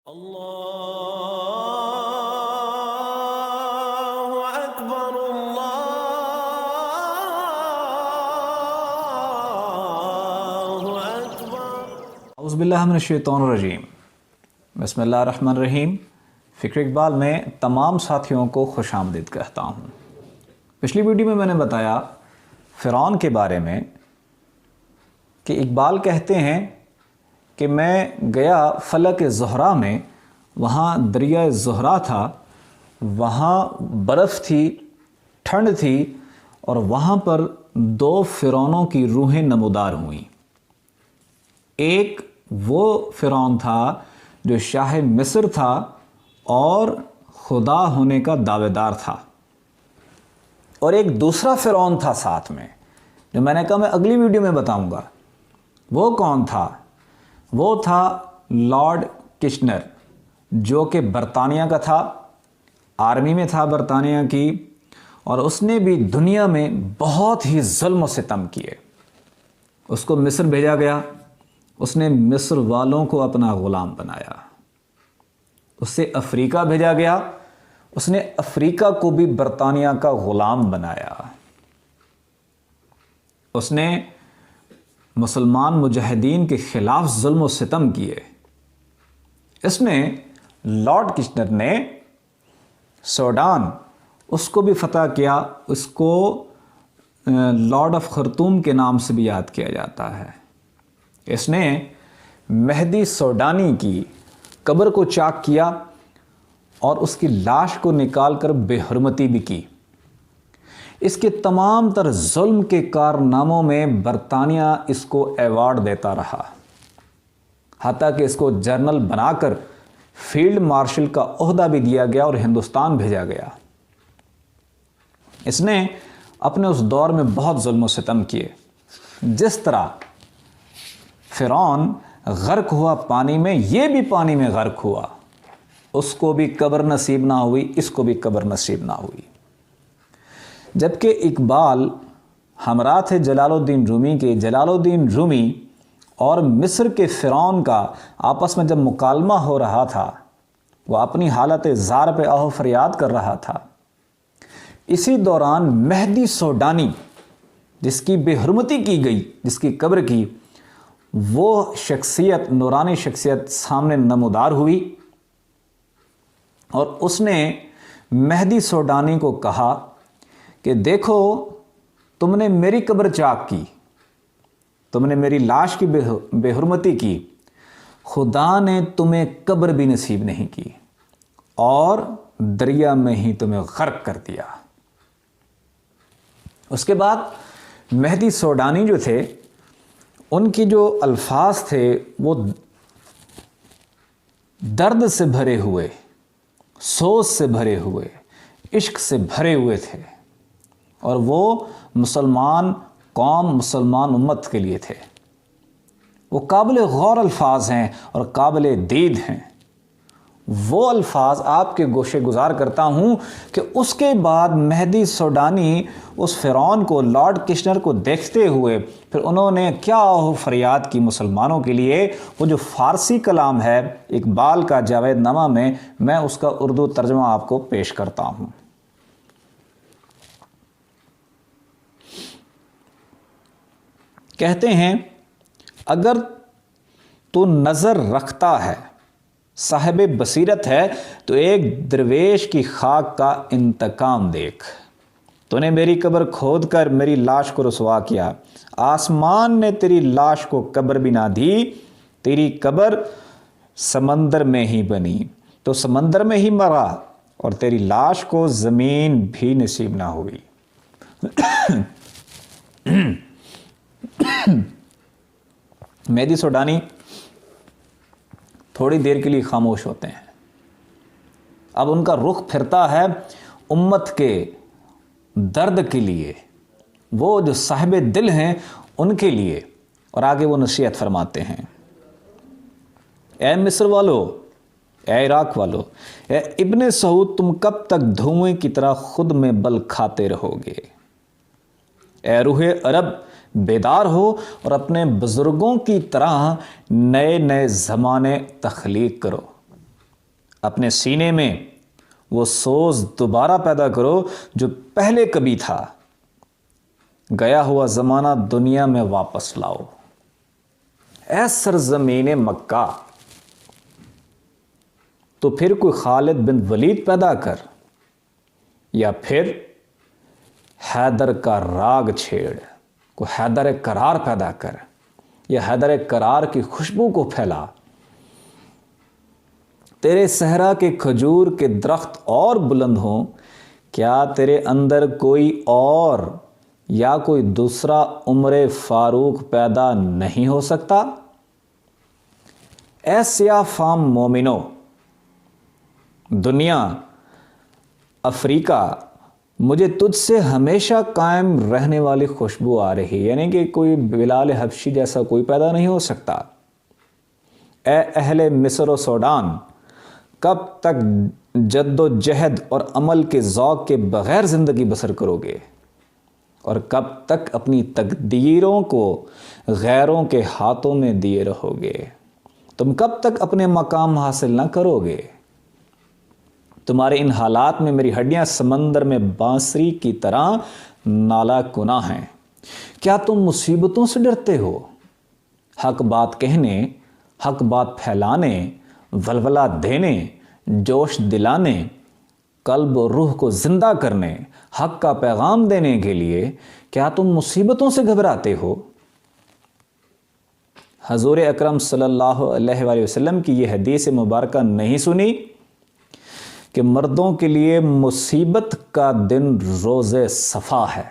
اللہ اکبر اللہ اکبر۔ اعوذ باللہ من الشیطان الرجیم، بسم اللہ الرحمن الرحیم۔ فکر اقبال میں تمام ساتھیوں کو خوش آمدید کہتا ہوں۔ پچھلی ویڈیو میں نے بتایا فرعون کے بارے میں کہ اقبال کہتے ہیں کہ میں گیا فلک زہرا میں، وہاں دریائے زہرا تھا، وہاں برف تھی، ٹھنڈ تھی، اور وہاں پر دو فرعونوں کی روحیں نمودار ہوئیں۔ ایک وہ فرعون تھا جو شاہ مصر تھا اور خدا ہونے کا دعوے دار تھا، اور ایک دوسرا فرعون تھا ساتھ میں، جو میں نے کہا میں اگلی ویڈیو میں بتاؤں گا۔ وہ کون تھا؟ وہ تھا لارڈ کچنر، جو کہ برطانیہ کا تھا، آرمی میں تھا برطانیہ کی، اور اس نے بھی دنیا میں بہت ہی ظلم و ستم کیے۔ اس کو مصر بھیجا گیا، اس نے مصر والوں کو اپنا غلام بنایا۔ اس سے افریقہ بھیجا گیا، اس نے افریقہ کو بھی برطانیہ کا غلام بنایا۔ اس نے مسلمان مجاہدین کے خلاف ظلم و ستم کیے۔ اس نے لارڈ کچنر نے سوڈان، اس کو بھی فتح کیا، اس کو لارڈ آف خرطوم کے نام سے بھی یاد کیا جاتا ہے۔ اس نے مہدی سوڈانی کی قبر کو چاک کیا اور اس کی لاش کو نکال کر بے حرمتی بھی کی۔ اس کے تمام تر ظلم کے کارناموں میں برطانیہ اس کو ایوارڈ دیتا رہا، حتیٰ کہ اس کو جنرل بنا کر فیلڈ مارشل کا عہدہ بھی دیا گیا اور ہندوستان بھیجا گیا۔ اس نے اپنے اس دور میں بہت ظلم و ستم کیے۔ جس طرح فرعون غرق ہوا پانی میں، یہ بھی پانی میں غرق ہوا، اس کو بھی قبر نصیب نہ ہوئی، اس کو بھی قبر نصیب نہ ہوئی۔ جبکہ اقبال ہمراہ تھے جلال الدین رومی کے۔ جلال الدین رومی اور مصر کے فرعون کا آپس میں جب مکالمہ ہو رہا تھا، وہ اپنی حالت زار پہ آہ و فریاد کر رہا تھا۔ اسی دوران مہدی سوڈانی، جس کی بے حرمتی کی گئی، جس کی قبر کی، وہ شخصیت، نورانی شخصیت سامنے نمودار ہوئی، اور اس نے مہدی سوڈانی کو کہا کہ دیکھو، تم نے میری قبر چاک کی، تم نے میری لاش کی بے حرمتی کی، خدا نے تمہیں قبر بھی نصیب نہیں کی اور دریا میں ہی تمہیں غرق کر دیا۔ اس کے بعد مہدی سوڈانی جو تھے، ان کی جو الفاظ تھے وہ درد سے بھرے ہوئے، سوز سے بھرے ہوئے، عشق سے بھرے ہوئے تھے، اور وہ مسلمان قوم، مسلمان امت کے لیے تھے۔ وہ قابل غور الفاظ ہیں اور قابل دید ہیں۔ وہ الفاظ آپ کے گوشے گزار کرتا ہوں کہ اس کے بعد مہدی سوڈانی اس فرعون کو، لارڈ کچنر کو دیکھتے ہوئے پھر انہوں نے کیا آہ و فریاد کی مسلمانوں کے لیے۔ وہ جو فارسی کلام ہے اقبال کا جاوید نامہ میں اس کا اردو ترجمہ آپ کو پیش کرتا ہوں۔ کہتے ہیں، اگر تو نظر رکھتا ہے، صاحب بصیرت ہے، تو ایک درویش کی خاک کا انتقام دیکھ۔ تو نے میری قبر کھود کر میری لاش کو رسوا کیا، آسمان نے تیری لاش کو قبر بھی نہ دی، تیری قبر سمندر میں ہی بنی، تو سمندر میں ہی مرا، اور تیری لاش کو زمین بھی نصیب نہ ہوئی۔ مہدی سوڈانی تھوڑی دیر کے لیے خاموش ہوتے ہیں۔ اب ان کا رخ پھرتا ہے امت کے درد کے لیے، وہ جو صاحب دل ہیں ان کے لیے، اور آگے وہ نصیحت فرماتے ہیں۔ اے مصر والو، اے عراق والو، اے ابن سعود، تم کب تک دھوئیں کی طرح خود میں بل کھاتے رہو گے؟ اے روح عرب، بیدار ہو اور اپنے بزرگوں کی طرح نئے نئے زمانے تخلیق کرو۔ اپنے سینے میں وہ سوز دوبارہ پیدا کرو جو پہلے کبھی تھا، گیا ہوا زمانہ دنیا میں واپس لاؤ۔ اے سرزمین مکہ، تو پھر کوئی خالد بن ولید پیدا کر، یا پھر حیدر کا راگ چھیڑ، کوئی حیدر قرار پیدا کر، یا حیدر قرار کی خوشبو کو پھیلا۔ تیرے صحرا کے کھجور کے درخت اور بلند ہوں، کیا تیرے اندر کوئی اور یا کوئی دوسرا عمر فاروق پیدا نہیں ہو سکتا؟ اے سیاہ فام مومنو، دنیا، افریقہ، مجھے تجھ سے ہمیشہ قائم رہنے والی خوشبو آ رہی، یعنی کہ کوئی بلال حبشی جیسا کوئی پیدا نہیں ہو سکتا۔ اے اہل مصر و سوڈان، کب تک جد و جہد اور عمل کے ذوق کے بغیر زندگی بسر کرو گے، اور کب تک اپنی تقدیروں کو غیروں کے ہاتھوں میں دیے رہو گے؟ تم کب تک اپنے مقام حاصل نہ کرو گے؟ تمہارے ان حالات میں میری ہڈیاں سمندر میں بانسری کی طرح نالا کنا ہیں۔ کیا تم مصیبتوں سے ڈرتے ہو؟ حق بات کہنے، حق بات پھیلانے، ولولہ دینے، جوش دلانے، قلب و روح کو زندہ کرنے، حق کا پیغام دینے کے لیے کیا تم مصیبتوں سے گھبراتے ہو؟ حضور اکرم صلی اللہ علیہ وآلہ وسلم کی یہ حدیث مبارکہ نہیں سنی کہ مردوں کے لیے مصیبت کا دن روز صفا ہے؟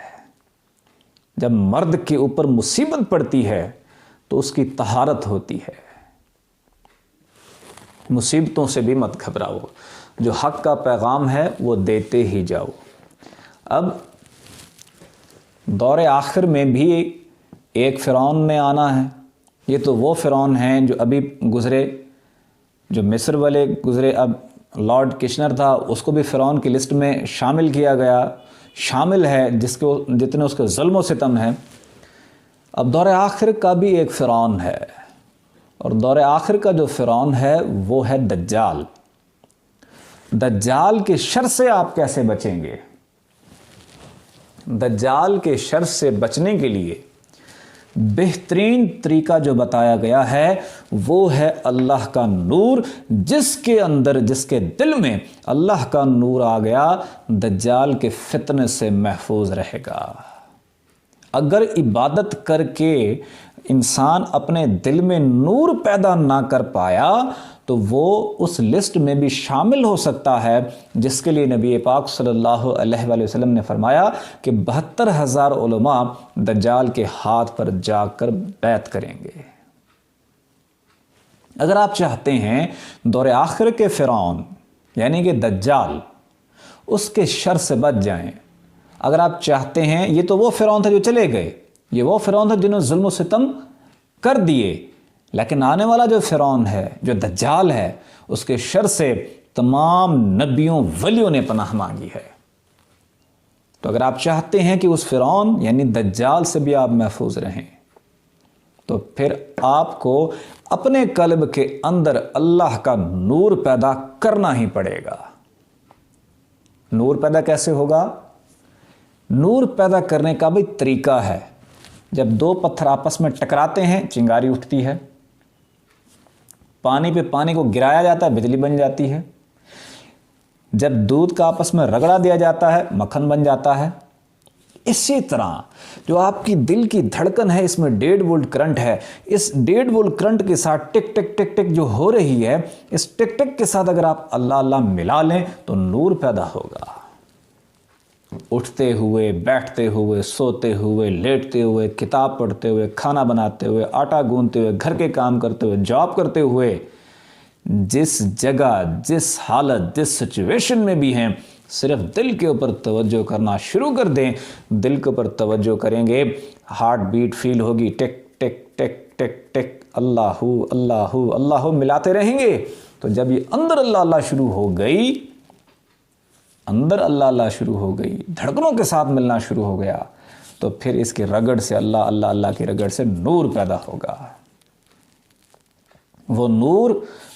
جب مرد کے اوپر مصیبت پڑتی ہے تو اس کی طہارت ہوتی ہے۔ مصیبتوں سے بھی مت گھبراؤ، جو حق کا پیغام ہے وہ دیتے ہی جاؤ۔ اب دور آخر میں بھی ایک فرعون نے آنا ہے۔ یہ تو وہ فرعون ہیں جو ابھی گزرے، جو مصر والے گزرے، اب لارڈ کشنر تھا، اس کو بھی فرعون کی لسٹ میں شامل کیا گیا، شامل ہے جس کو جتنے اس کے ظلم و ستم ہیں۔ اب دور آخر کا بھی ایک فرعون ہے، اور دور آخر کا جو فرعون ہے وہ ہے دجال۔ دجال کے شر سے آپ کیسے بچیں گے؟ دجال کے شر سے بچنے کے لیے بہترین طریقہ جو بتایا گیا ہے وہ ہے اللہ کا نور۔ جس کے اندر، جس کے دل میں اللہ کا نور آ گیا، دجال کے فتنے سے محفوظ رہے گا۔ اگر عبادت کر کے انسان اپنے دل میں نور پیدا نہ کر پایا تو وہ اس لسٹ میں بھی شامل ہو سکتا ہے جس کے لیے نبی پاک صلی اللہ علیہ وآلہ وسلم نے فرمایا کہ 72,000 علماء دجال کے ہاتھ پر جا کر بیعت کریں گے۔ اگر آپ چاہتے ہیں دور آخر کے فرعون یعنی کہ دجال، اس کے شر سے بچ جائیں، اگر آپ چاہتے ہیں، یہ تو وہ فرعون تھے جو چلے گئے، یہ وہ فرعون تھے جنہوں نے ظلم و ستم کر دیے، لیکن آنے والا جو فرعون ہے، جو دجال ہے، اس کے شر سے تمام نبیوں ولیوں نے پناہ مانگی ہے۔ تو اگر آپ چاہتے ہیں کہ اس فرعون یعنی دجال سے بھی آپ محفوظ رہیں تو پھر آپ کو اپنے قلب کے اندر اللہ کا نور پیدا کرنا ہی پڑے گا۔ نور پیدا کیسے ہوگا؟ نور پیدا کرنے کا بھی طریقہ ہے۔ جب دو پتھر آپس میں ٹکراتے ہیں چنگاری اٹھتی ہے، پانی پہ پانی کو گرایا جاتا ہے بجلی بن جاتی ہے، جب دودھ کا آپس میں رگڑا دیا جاتا ہے مکھن بن جاتا ہے۔ اسی طرح جو آپ کی دل کی دھڑکن ہے، اس میں 1.5 وولٹ کرنٹ ہے، اس 1.5 وولٹ کرنٹ کے ساتھ ٹک ٹک ٹک ٹک جو ہو رہی ہے، اس ٹک ٹک کے ساتھ اگر آپ اللہ اللہ ملا لیں تو نور پیدا ہوگا۔ اٹھتے ہوئے، بیٹھتے ہوئے، سوتے ہوئے، لیٹتے ہوئے، کتاب پڑھتے ہوئے، کھانا بناتے ہوئے، آٹا گوندتے ہوئے، گھر کے کام کرتے ہوئے، جاب کرتے ہوئے، جس جگہ، جس حالت، جس سچویشن میں بھی ہیں، صرف دل کے اوپر توجہ کرنا شروع کر دیں۔ دل کے اوپر توجہ کریں گے، ہارٹ بیٹ فیل ہوگی، ٹک ٹک ٹک ٹک ٹک، اللہ اللہ اللہ ملاتے رہیں گے۔ تو جب یہ اندر اللہ اللہ شروع ہو گئی، اندر اللہ اللہ شروع ہو گئی، دھڑکنوں کے ساتھ ملنا شروع ہو گیا، تو پھر اس کی رگڑ سے، اللہ اللہ اللہ کی رگڑ سے نور پیدا ہوگا۔ وہ نور